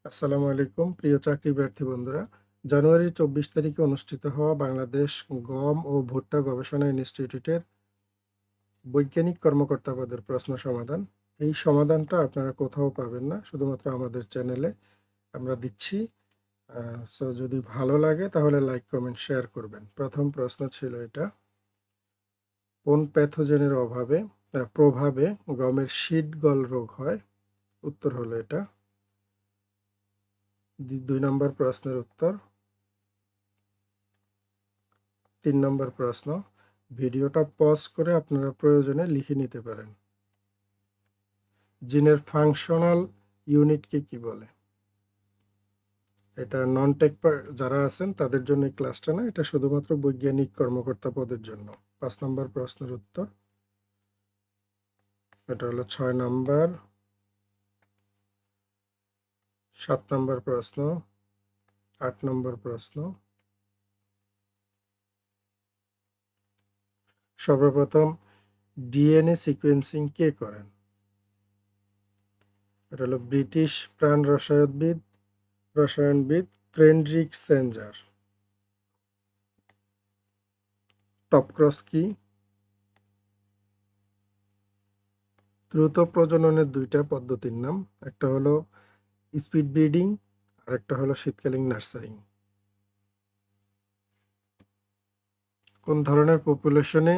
আসসালামু আলাইকুম প্রিয় চাকরি প্রার্থী বন্ধুরা। জানুয়ারির ২৪ তারিখে অনুষ্ঠিত হওয়া বাংলাদেশ গম ও ভুট্টা গবেষণা ইনস্টিটিউটের বৈজ্ঞানিক কর্মকর্তা পদের প্রশ্ন সমাধান। এই সমাধানটা আপনারা কোথাও পাবেন না, শুধুমাত্র আমাদের চ্যানেলে আমরা দিচ্ছি। সো যদি ভালো লাগে তাহলে লাইক, কমেন্ট, শেয়ার করবেন। প্রথম প্রশ্ন ছিল এটা: কোন প্যাথোজেনের প্রভাবে গমের শীট গল রোগ হয়? উত্তর হলো এটা। ২ নম্বর প্রশ্নের উত্তর। ৩ নম্বর প্রশ্ন, ভিডিওটা পজ করে আপনারা প্রয়োজনে লিখে নিতে পারেন। জিনের ফাংশনাল ইউনিটকে কি বলে? এটা নন টেক যারা আছেন তাদের জন্য এই ক্লাসটা না, এটা শুধুমাত্র বৈজ্ঞানিক কর্মকর্তা পদের জন্য। ৫ নম্বর প্রশ্নের উত্তর। এটা হলো ৬ নম্বর। ৭ নম্বর প্রশ্ন, ৮ নম্বর প্রশ্ন। সর্বপ্রথম ডিএনএ সিকোয়েন্সিং কে করেন? এটা হলো ব্রিটিশ প্রাণ রসায়নবিদ ফ্রেডরিক সেঞ্জার। টপক্রস কি? দ্রুত প্রজননের দুইটা পদ্ধতির নাম, একটা হলো স্পিড ব্রিডিং আর একটা হলো শীতকালীন নার্সারিং। কোন ধরনের পপুলেশনে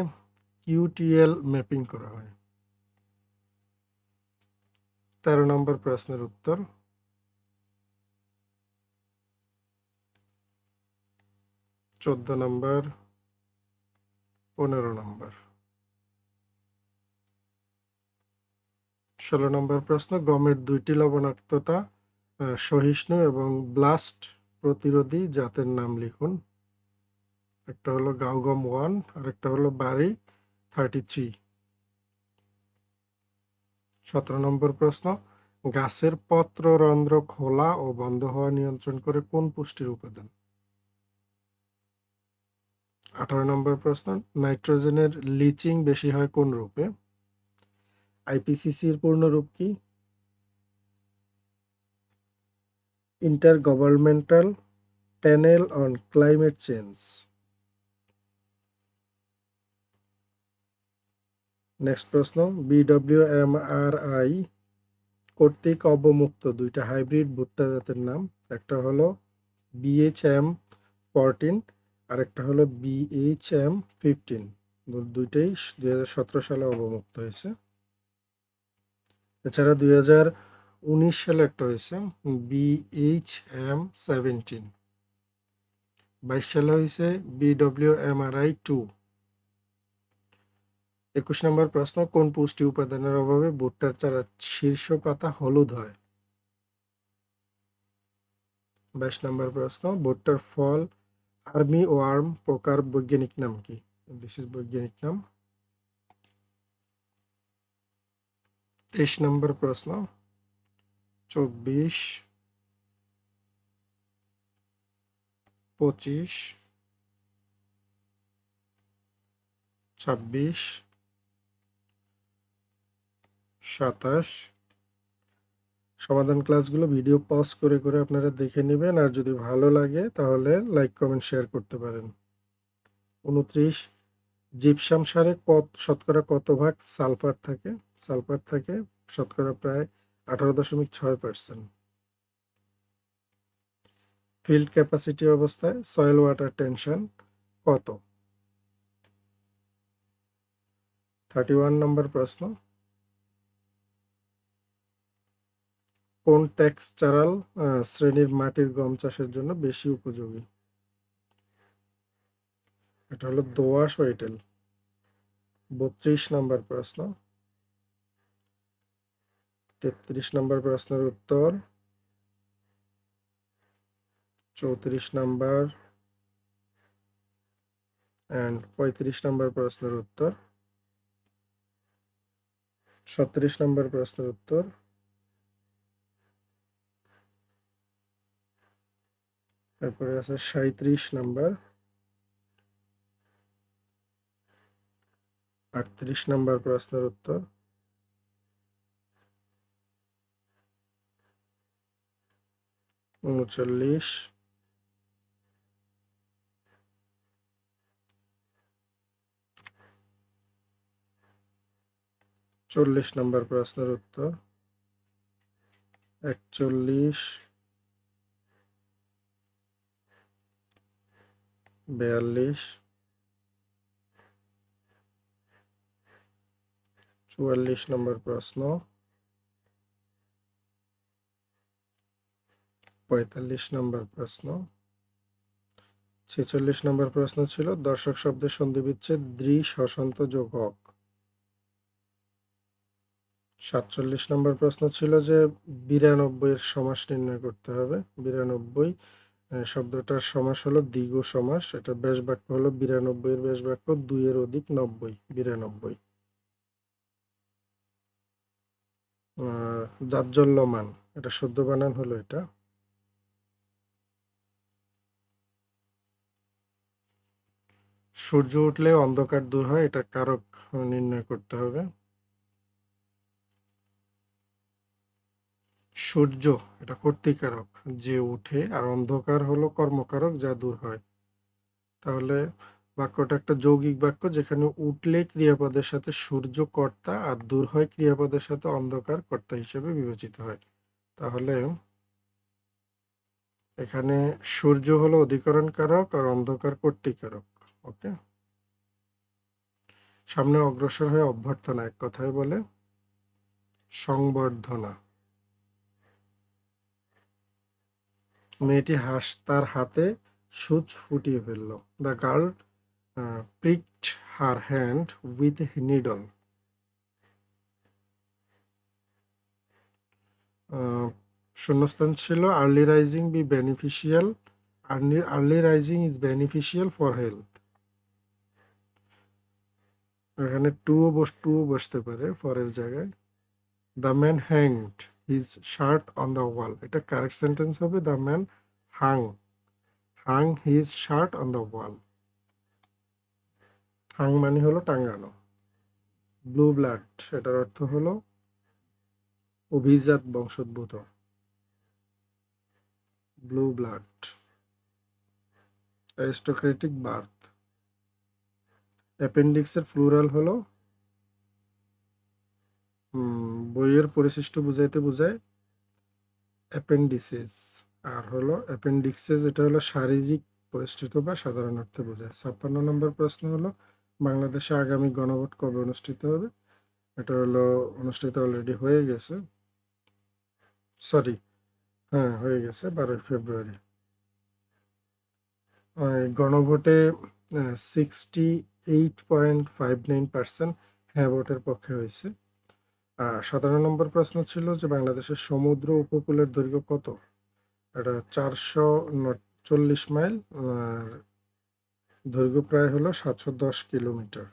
কিউটিএল ম্যাপিং করা হয়? ১৩ নম্বর প্রশ্নের উত্তর। ১৪ নম্বর, ১৫ নম্বর। ১৬ নম্বর প্রশ্ন, গমের দুইটি লবণাক্ততা সহিষ্ণু এবং ব্লাস্ট প্রতিরোধী জাতের নাম লিখুন। একটা হলো গাউগম 1 আর একটা হলো বারি 33। ১৭ নম্বর প্রশ্ন, গাছের পত্ররন্ধ্র খোলা ও বন্ধ হওয়া নিয়ন্ত্রণ করে কোন পুষ্টির উপাদান? ১৮ নম্বর প্রশ্ন, নাইট্রোজেনের লিচিং বেশি হয় কোন রূপে? আইপিসিসির পূর্ণ রূপ কি? Inter governmental panel on climate change. Next প্রশ্ন, বিডব্লিউএমআরআই কর্তৃক অবমুক্ত দুইটা হাইব্রিড ভুট্টা জাতের নাম। একটা হলো BHM-14 আর একটা হলো BHM-15। দুইটাই ২০১৭ সালে অবমুক্ত হয়েছে। এছাড়া ২০১৯ সালে একটা হয়েছে BHM-17। ২২ সালে হয়েছে BWMRI-2। ২১ নম্বর প্রশ্ন, কোন পুষ্টি উপাদানের অভাবে ভুট্টার চারার শীর্ষ পাতা হলুদ হয়? ২২ নম্বর প্রশ্ন, ভুট্টার ফল আর্মি ওয়ার্ম পোকার বৈজ্ঞানিক নাম কি? দিস ইজ বৈজ্ঞানিক নাম। ২৩ নম্বর প্রশ্ন, ২৪, ২৫, ২৬, ২৭। সমাধান ক্লাসগুলো ভিডিও পজ করে করে আপনারা দেখে নেবেন, আর যদি ভালো লাগে তাহলে লাইক, কমেন্ট, শেয়ার করতে পারেন। ২৯, জিপসাম সারে শতকরা কত ভাগ সালফার থাকে? সালফার থাকে শতকরা প্রায় 18.6%। ফিল্ড ক্যাপাসিটি অবস্থায় সয়েল ওয়াটার টেনশন কত? 31 নম্বর প্রশ্ন, কোন টেক্সচারাল শ্রেণীর মাটির গম চাষের জন্য বেশি উপযোগী? এটা হলো দোআঁশ ও এঁটেল। ৩২ নম্বর প্রশ্ন, ৩৩ নম্বর প্রশ্নের উত্তর। ৩৪ নম্বর অ্যান্ড ৩৫ নম্বর প্রশ্নের উত্তর। ৩৭ নম্বর প্রশ্নের উত্তর। তারপরে আছে ৩৭ নম্বর, ৩৮ নম্বর প্রশ্নের উত্তর। 39, 40 নম্বর প্রশ্নের উত্তর 41, 42, 44 নম্বর প্রশ্ন 45 নম্বর প্রশ্ন 46 নম্বর প্রশ্ন ছিল দর্শক শব্দের সন্ধিবিচ্ছেদ দৃশ হসন্ত যোগ হক। 47 নম্বর প্রশ্ন ছিল যে 92 এর সমাস নির্ণয় করতে হবে। 92 শব্দটার সমাস হলো দ্বিগু সমাস। এটা ব্যাস বাক্য হলো 92 এর ব্যাস বাক্য 2 এর অধিক 90, 92। জাজ্জল্যমান, এটা শুদ্ধ বানান হলো এটা। সূর্য উঠলে অন্ধকার দূর হয়, এটা কারক নির্ণয় করতে হবে। সূর্য এটা কর্তৃকারক, যে উঠে, আর অন্ধকার হলো কর্মকারক, যা দূর হয়। তাহলে বাক্যটা একটা যৌগিক বাক্য, যেখানে উঠলে ক্রিয়াপদের সাথে সূর্য কর্তা আর দূর হয় ক্রিয়াপদের সাথে অন্ধকার কর্তা হিসেবে বিবেচিত হয়। তাহলে এখানে সূর্য হলো অধিকরণ কারক আর অন্ধকার কর্তৃকারক। ওকে, সামনে অগ্রসর হয়ে অভ্যর্থনা, এক কথায় বলে সংবর্ধনা। মেয়েটি তার হাতে সূচ ফুটিয়ে ফেলল। The girl pricked her hand with a needle. শূন্যস্থান ছিল early rising be beneficial, early rising is beneficial for health. এখানে টু বসতে পারে ফরের জায়গায়। The man hanged his shirt on the wall, এটা কারেক্ট সেন্টেন্স হবে the man hung his shirt on the wall. Hang মানে হলো টাঙ্গানো। ব্লু ব্লাড, এটার অর্থ হলো অভিজাত বংশোদ্ভূত। Blue blood, aristocratic birth. অ্যাপেন্ডিক্সের প্লুরাল হলো, বইয়ের পরিশিষ্ট বুঝাইতে বোঝায় অ্যাপেন্ডিসেস, আর হলো অ্যাপেন্ডিক্সেস, এটা হলো শারীরিক পরিশিষ্ট বা সাধারণ অর্থে বোঝায়। 56 নম্বর প্রশ্ন হলো বাংলাদেশে আগামী গণভোট কবে অনুষ্ঠিত হবে? এটা হলো অনুষ্ঠিত অলরেডি হয়ে গেছে, সরি, হ্যাঁ হয়ে গেছে 12 ফেব্রুয়ারি। গণভোটে 68.59% হ্যাঁ ভোটের পক্ষে হয়েছে। 17 নম্বর প্রশ্ন ছিল যে বাংলাদেশের সমুদ্র উপকূলের দৈর্ঘ্য কত? এটা 440 মাইল, আর দৈর্ঘ্য প্রায় হলো 710 কিলোমিটার।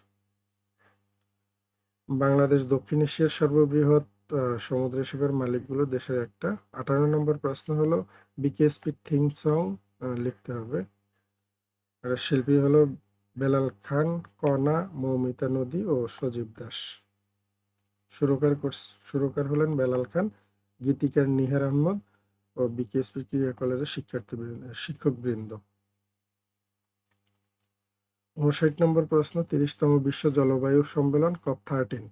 বাংলাদেশ দক্ষিণ এশিয়ার সর্ববৃহৎ সমুদ্র সেবার মালিকগুলো দেশের একটা। 18 নম্বর প্রশ্ন হলো বিকেএসপি থিম সং লিখতে হবে। আর শিল্পী হলো বেলাল খান, কণা, মৌমিতা নদী ও সজীব দাস। সুরকার হলেন বেলাল খান, গীতিকার নিহার আহমদ ও বিকেএসপি ক্রিয়া কলেজের শিক্ষকবৃন্দ। 59 নম্বর প্রশ্ন 30তম বিশ্ব জলবায়ু সম্মেলন COP 13,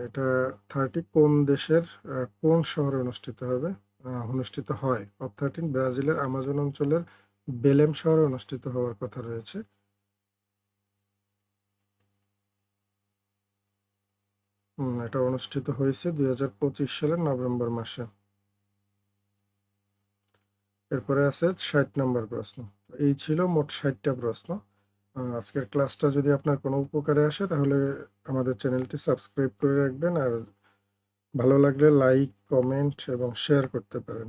এটা 30 কোন দেশের কোন শহরে অনুষ্ঠিত হয়? COP 13 ব্রাজিলের আমাজন অঞ্চলের বেলেম শহরে অনুষ্ঠিত হওয়ার কথা রয়েছে। এটা অনুষ্ঠিত হয়েছে 2025 সালের নভেম্বর মাসে। এরপরে আছে 60 নম্বর প্রশ্ন। এই ছিল মোট 60টা প্রশ্ন। আজকের ক্লাসটা যদি আপনার কোনো উপকারে আসে তাহলে আমাদের চ্যানেলটি সাবস্ক্রাইব করে রাখবেন, আর ভালো লাগলে লাইক, কমেন্ট এবং শেয়ার করতে পারেন।